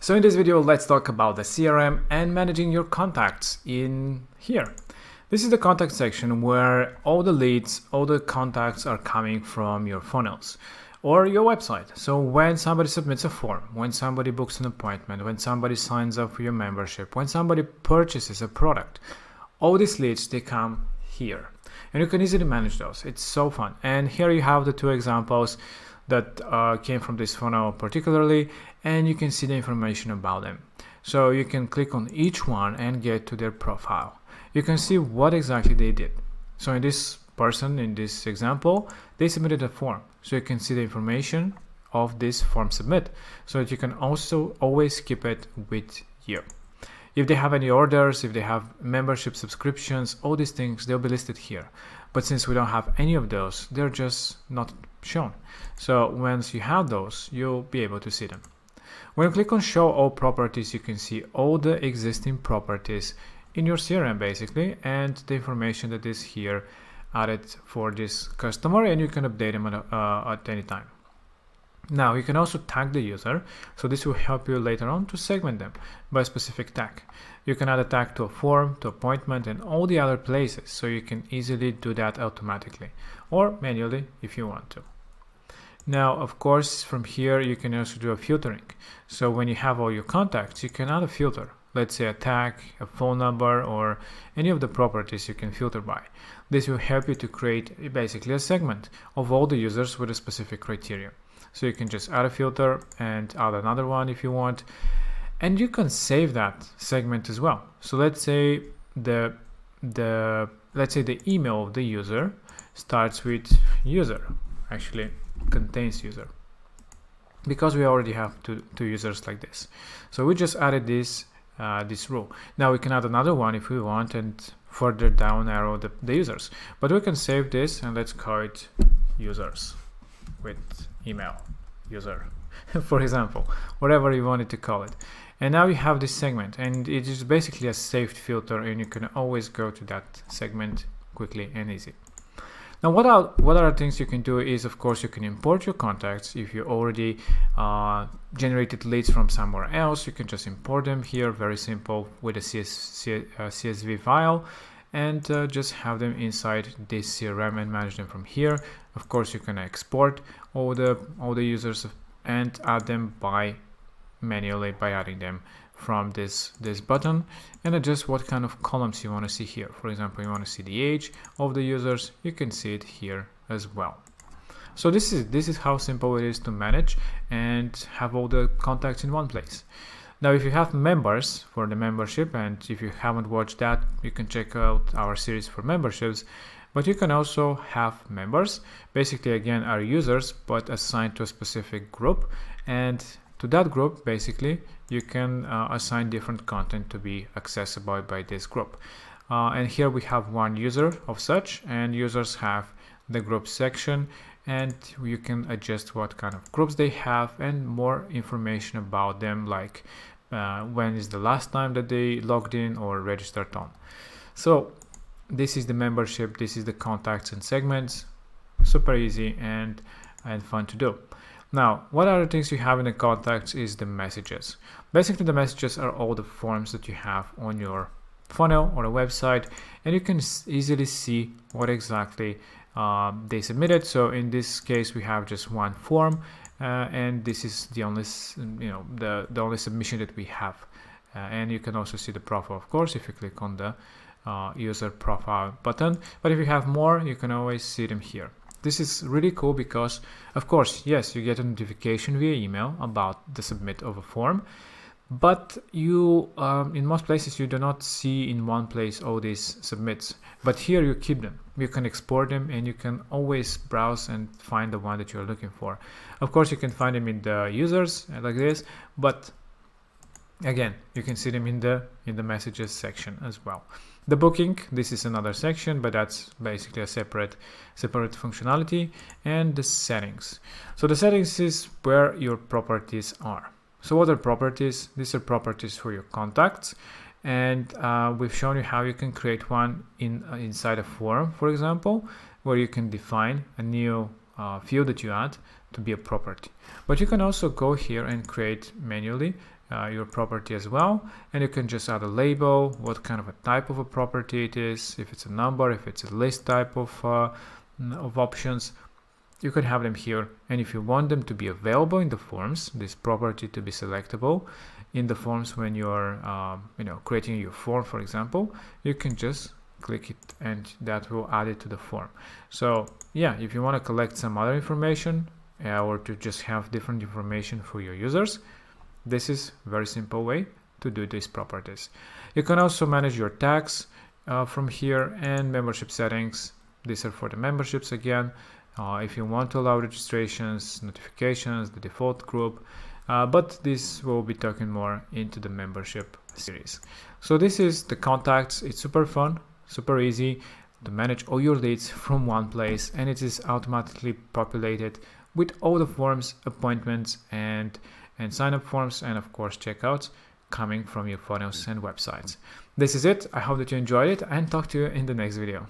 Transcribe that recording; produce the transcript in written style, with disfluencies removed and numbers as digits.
So in this video, let's talk about the CRM and managing your contacts in here. This is the contact section where all the leads, all the contacts are coming from your funnels or your website. So when somebody submits a form, when somebody books an appointment, when somebody signs up for your membership, when somebody purchases a product, all these leads, they come here. And you can easily manage those. It's so fun. And here you have the two examples that came from this funnel particularly, and you can see the information about them. So you can click on each one and get to their profile. You can see what exactly they did. So in this person, in this example, they submitted a form. So you can see the information of this form submit, so that you can also always keep it with you. If they have any orders, if they have membership subscriptions, all these things, they'll be listed here. But since we don't have any of those, they're just not shown. So once you have those, you'll be able to see them. When you click on show all properties, you can see all the existing properties in your CRM basically, and the information that is here added for this customer, and you can update them at any time. Now you can also tag the user, so this will help you later on to segment them by a specific tag. You can add a tag to a form, to appointment, and all the other places, so you can easily do that automatically or manually if you want to. Now, of course, from here you can also do a filtering. So when you have all your contacts, you can add a filter. Let's say a tag, a phone number, or any of the properties you can filter by. This will help you to create basically a segment of all the users with a specific criteria. So you can just add a filter and add another one if you want, and you can save that segment as well. So let's say the email of the user starts with user, actually contains user, because we already have two users like this. So we just added this rule. Now we can add another one if we want and further down arrow the users, but we can save this and let's call it users with email user for example, whatever you wanted to call it. And now you have this segment, and it is basically a saved filter, and you can always go to that segment quickly and easy. Now what other things you can do is, of course, you can import your contacts. If you already generated leads from somewhere else, you can just import them here, very simple, with a CSV file, and just have them inside this CRM and manage them from here. Of course, you can export all the users and add them manually by adding them from this button, and adjust what kind of columns you want to see here. For example, you want to see the age of the users, you can see it here as well. So this is how simple it is to manage and have all the contacts in one place. Now, if you have members for the membership, and if you haven't watched that, you can check out our series for memberships. But you can also have members, basically again are users, but assigned to a specific group, and to that group basically you can assign different content to be accessible by this group. And here we have one user of such, and users have the group section, and you can adjust what kind of groups they have and more information about them, like when is the last time that they logged in or registered on. So this is the membership, this is the contacts and segments. Super easy and fun to do. Now, what other things you have in the contacts is the messages. Basically, the messages are all the forms that you have on your funnel or a website, and you can easily see what exactly they submitted. So in this case, we have just one form, and this is the only, the only submission that we have. And you can also see the profile, of course, if you click on the user profile button. But if you have more, you can always see them here. This is really cool because, of course, yes, you get a notification via email about the submit of a form, but you, in most places, you do not see in one place all these submits. But here you keep them. You can export them, and you can always browse and find the one that you're looking for. Of course, you can find them in the users like this, but again, you can see them in the messages section as well. The booking, this is another section, but that's basically a separate functionality. And the settings. So the settings is where your properties are. So what are properties? These are properties for your contacts, and we've shown you how you can create one inside a form, for example, where you can define a new field that you add to be a property. But you can also go here and create manually your property as well, and you can just add a label, what kind of a type of a property it is, if it's a number, if it's a list type of options. You can have them here, and if you want them to be available in the forms, this property to be selectable in the forms when you're creating your form, for example, you can just click it and that will add it to the form. So yeah, if you want to collect some other information or to just have different information for your users, this is a very simple way to do these properties. You can also manage your tags from here, and membership settings. These are for the memberships again. If you want to allow registrations, notifications, the default group, but this will be talking more into the membership series. So this is the contacts. It's super fun, super easy to manage all your leads from one place, and it is automatically populated with all the forms, appointments, and sign-up forms, and of course checkouts coming from your funnels and websites. This is it. I hope that you enjoyed it, and talk to you in the next video.